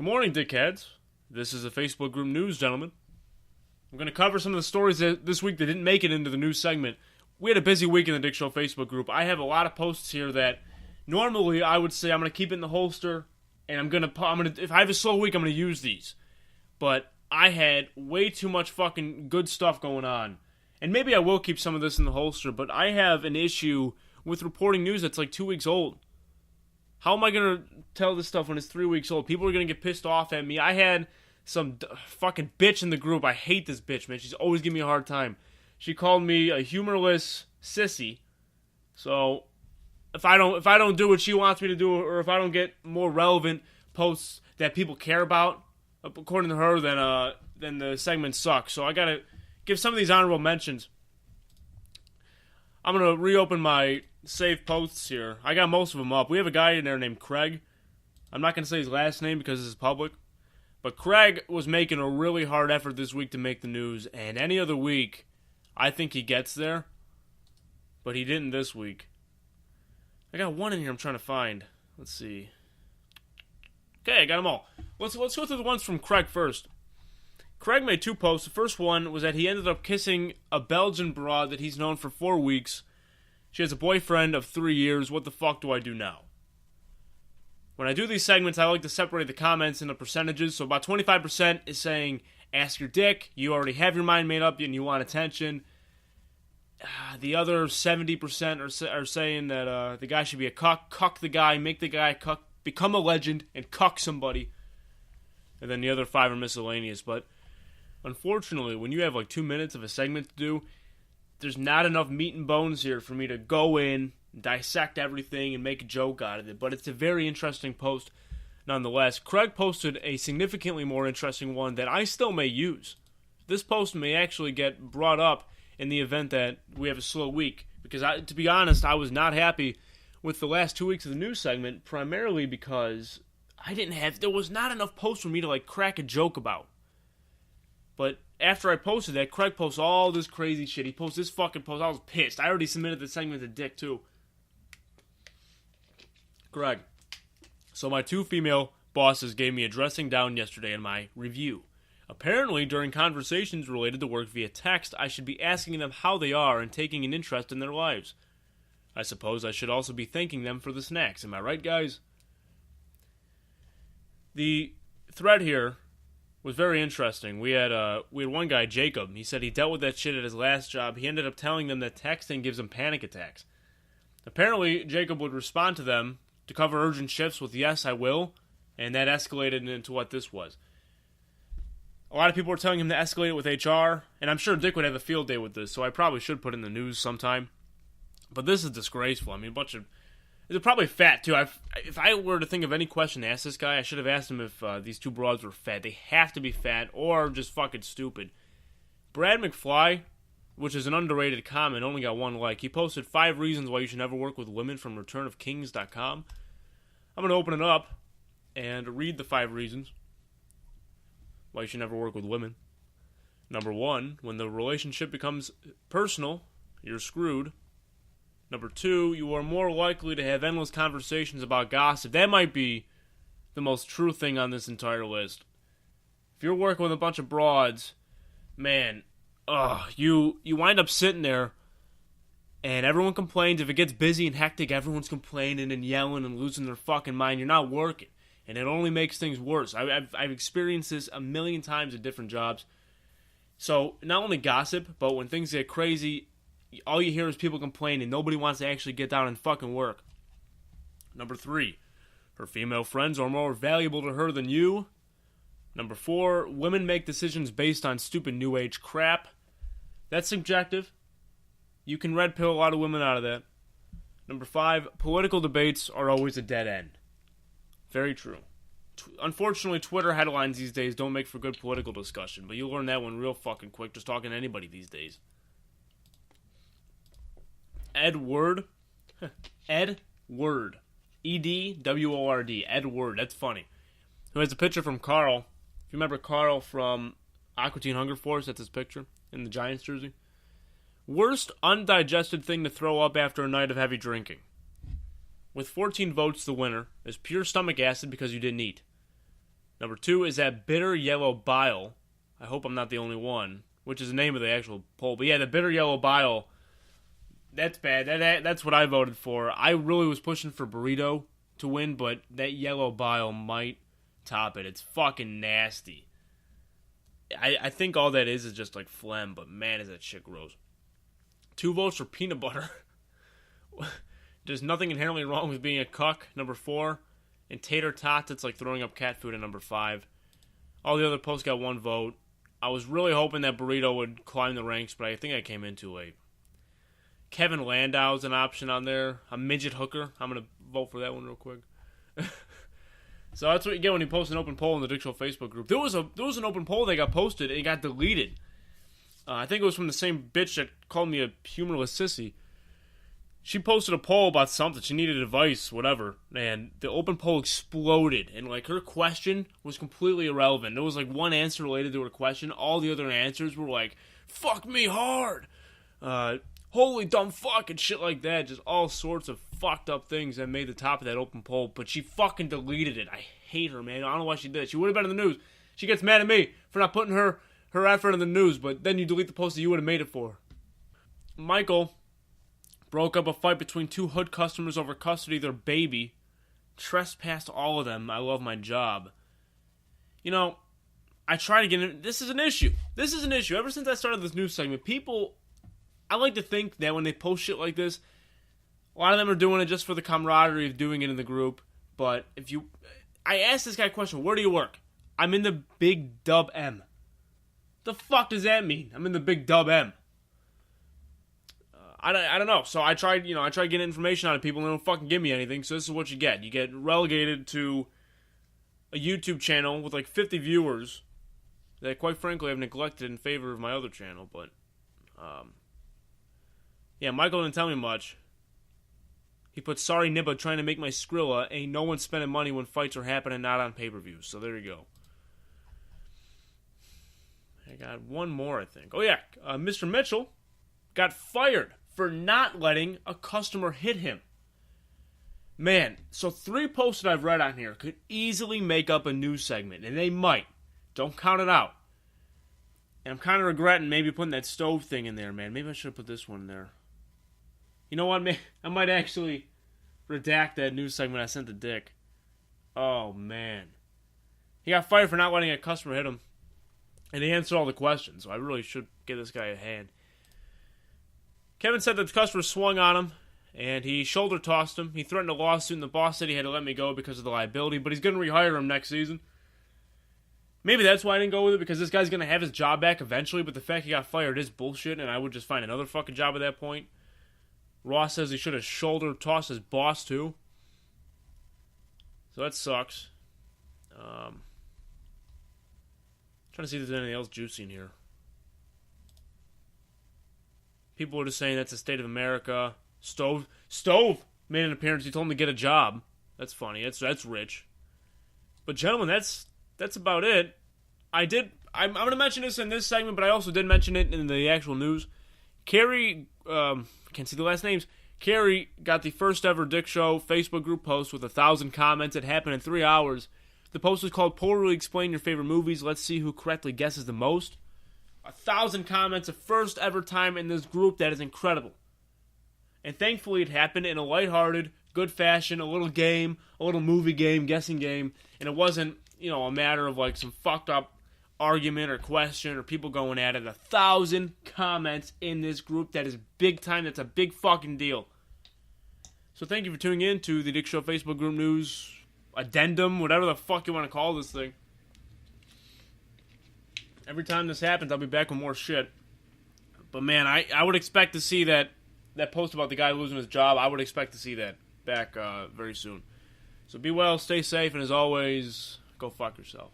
Good morning, dickheads. This is a Facebook group news, gentlemen. I'm going to cover some of the stories that this week that didn't make it into the news segment. We had a busy week in the Dick Show Facebook group. I have a lot of posts here that normally I would say I'm going to keep it in the holster, and I'm going to, if I have a slow week, I'm going to use these. But I had way too much fucking good stuff going on. And maybe I will keep some of this in the holster, but I have an issue with reporting news that's like 2 weeks old. How am I going to tell this stuff when it's 3 weeks old? People are going to get pissed off at me. I had some fucking bitch in the group. I hate this bitch, man. She's always giving me a hard time. She called me a humorless sissy. So if I don't do what she wants me to do, or if I don't get more relevant posts that people care about, according to her, then the segment sucks. So I got to give some of these honorable mentions. I'm going to reopen my saved posts here. I got most of them up. We have a guy in there named Craig. I'm not going to say his last name because this is public. But Craig was making a really hard effort this week to make the news. And any other week, I think he gets there. But he didn't this week. I got one in here I'm trying to find. Let's see. Okay, I got them all. Let's go through the ones from Craig first. Craig made two posts. The first one was that he ended up kissing a Belgian broad that he's known for 4 weeks. She has a boyfriend of 3 years. What the fuck do I do now? When I do these segments, I like to separate the comments into percentages. So about 25% is saying, ask your dick. You already have your mind made up and you want attention. The other 70% are saying that the guy should be a cuck the guy, make the guy a cuck, become a legend, and cuck somebody. And then the other 5 are miscellaneous. But unfortunately, when you have like 2 minutes of a segment to do, there's not enough meat and bones here for me to go in, dissect everything, and make a joke out of it. But it's a very interesting post nonetheless. Craig posted a significantly more interesting one that I still may use. This post may actually get brought up in the event that we have a slow week. Because, to be honest, I was not happy with the last 2 weeks of the news segment, primarily because there was not enough posts for me to like crack a joke about. But after I posted that, Craig posts all this crazy shit. He posts this fucking post. I was pissed. I already submitted the segment to Dick, too. Craig. So my 2 female bosses gave me a dressing down yesterday in my review. Apparently, during conversations related to work via text, I should be asking them how they are and taking an interest in their lives. I suppose I should also be thanking them for the snacks. Am I right, guys? The thread here was very interesting. We had one guy, Jacob. He said he dealt with that shit at his last job. He ended up telling them that texting gives him panic attacks. Apparently, Jacob would respond to them to cover urgent shifts with, yes, I will, and that escalated into what this was. A lot of people were telling him to escalate it with HR, and I'm sure Dick would have a field day with this, so I probably should put it in the news sometime. But this is disgraceful. I mean, they're probably fat, too. If I were to think of any question to ask this guy, I should have asked him if these 2 broads were fat. They have to be fat or just fucking stupid. Brad McFly, which is an underrated comment, only got 1 like. He posted 5 reasons why you should never work with women from returnofkings.com. I'm going to open it up and read the 5 reasons why you should never work with women. Number 1, when the relationship becomes personal, you're screwed. Number 2, you are more likely to have endless conversations about gossip. That might be the most true thing on this entire list. If you're working with a bunch of broads, man, you wind up sitting there and everyone complains. If it gets busy and hectic, everyone's complaining and yelling and losing their fucking mind. You're not working, and it only makes things worse. I've experienced this a million times at different jobs. So not only gossip, but when things get crazy, all you hear is people complaining. Nobody wants to actually get down and fucking work. Number 3, her female friends are more valuable to her than you. Number 4, women make decisions based on stupid new age crap. That's subjective. You can red pill a lot of women out of that. Number 5, political debates are always a dead end. Very true. Unfortunately, Twitter headlines these days don't make for good political discussion, but you'll learn that one real fucking quick just talking to anybody these days. Ed Word. E-D-W-O-R-D. Ed Word. That's funny. Who has a picture from Carl. If you remember Carl from Aqua Teen Hunger Force, that's his picture in the Giants jersey. Worst undigested thing to throw up after a night of heavy drinking. With 14 votes, the winner is pure stomach acid because you didn't eat. Number 2 is that bitter yellow bile. I hope I'm not the only one, which is the name of the actual poll. But yeah, the bitter yellow bile, that's bad. That's what I voted for. I really was pushing for burrito to win, but that yellow bile might top it. It's fucking nasty. I think all that is just like phlegm, but man, is that shit gross. 2 votes for peanut butter. There's nothing inherently wrong with being a cuck. Number 4. And tater tots, it's like throwing up cat food at number 5. All the other posts got 1 vote. I was really hoping that burrito would climb the ranks, but I think I came in too late. Kevin Landau's an option on there. A midget hooker. I'm going to vote for that one real quick. So that's what you get when you post an open poll in the Dick Show Facebook group. There was an open poll that got posted and it got deleted. I think it was from the same bitch that called me a humorless sissy. She posted a poll about something. She needed advice, whatever. And the open poll exploded. And, like, her question was completely irrelevant. There was, like, one answer related to her question. All the other answers were, like, fuck me hard. Holy dumb fuck and shit like that. Just all sorts of fucked up things that made the top of that open poll. But she fucking deleted it. I hate her, man. I don't know why she did it. She would have been in the news. She gets mad at me for not putting her effort in the news. But then you delete the post that you would have made it for. Michael broke up a fight between 2 hood customers over custody of their baby. Trespassed all of them. I love my job. You know, I try to get in. This is an issue. Ever since I started this news segment, people, I like to think that when they post shit like this, a lot of them are doing it just for the camaraderie of doing it in the group. But I asked this guy a question, where do you work? I'm in the Big Dub M. The fuck does that mean? I'm in the Big Dub M. I don't know. So I tried getting information out of people and they don't fucking give me anything. So this is what you get. You get relegated to a YouTube channel with like 50 viewers that quite frankly I've neglected in favor of my other channel. But, yeah, Michael didn't tell me much. He put, sorry Nibba trying to make my Skrilla. Ain't no one spending money when fights are happening not on pay-per-views. So there you go. I got one more, I think. Oh yeah, Mr. Mitchell got fired for not letting a customer hit him. Man, so 3 posts that I've read on here could easily make up a news segment, and they might. Don't count it out. And I'm kind of regretting maybe putting that stove thing in there, man. Maybe I should have put this one in there. You know what, man? I might actually redact that news segment I sent to Dick. Oh, man. He got fired for not letting a customer hit him. And he answered all the questions, so I really should give this guy a hand. Kevin said that the customer swung on him, and he shoulder tossed him. He threatened a lawsuit, and the boss said he had to let me go because of the liability, but he's going to rehire him next season. Maybe that's why I didn't go with it, because this guy's going to have his job back eventually, but the fact he got fired is bullshit, and I would just find another fucking job at that point. Ross says he should have shoulder tossed his boss, too. So that sucks. Trying to see if there's anything else juicy in here. People were just saying that's the state of America. Stove made an appearance. He told him to get a job. That's funny. That's rich. But gentlemen, that's about it. I'm going to mention this in this segment, but I also did mention it in the actual news. Carrie, can't see the last names. Carrie got the first ever Dick Show Facebook group post with 1,000 comments. It happened in 3 hours. The post was called Poorly Explain Your Favorite Movies. Let's see who correctly guesses the most. 1,000 comments, the first ever time in this group. That is incredible. And thankfully it happened in a lighthearted, good fashion, a little game, a little movie game, guessing game. And it wasn't, a matter of like some fucked up argument or question or people going at it. 1,000 comments in this group. That is big time. That's a big fucking deal. So thank you for tuning in to the Dick Show Facebook group news addendum, whatever the fuck you want to call this thing. Every time this happens, I'll be back with more shit. But man, I would expect to see that post about the guy losing his job. I would expect to see that back very soon. So be well, stay safe, and as always, go fuck yourself.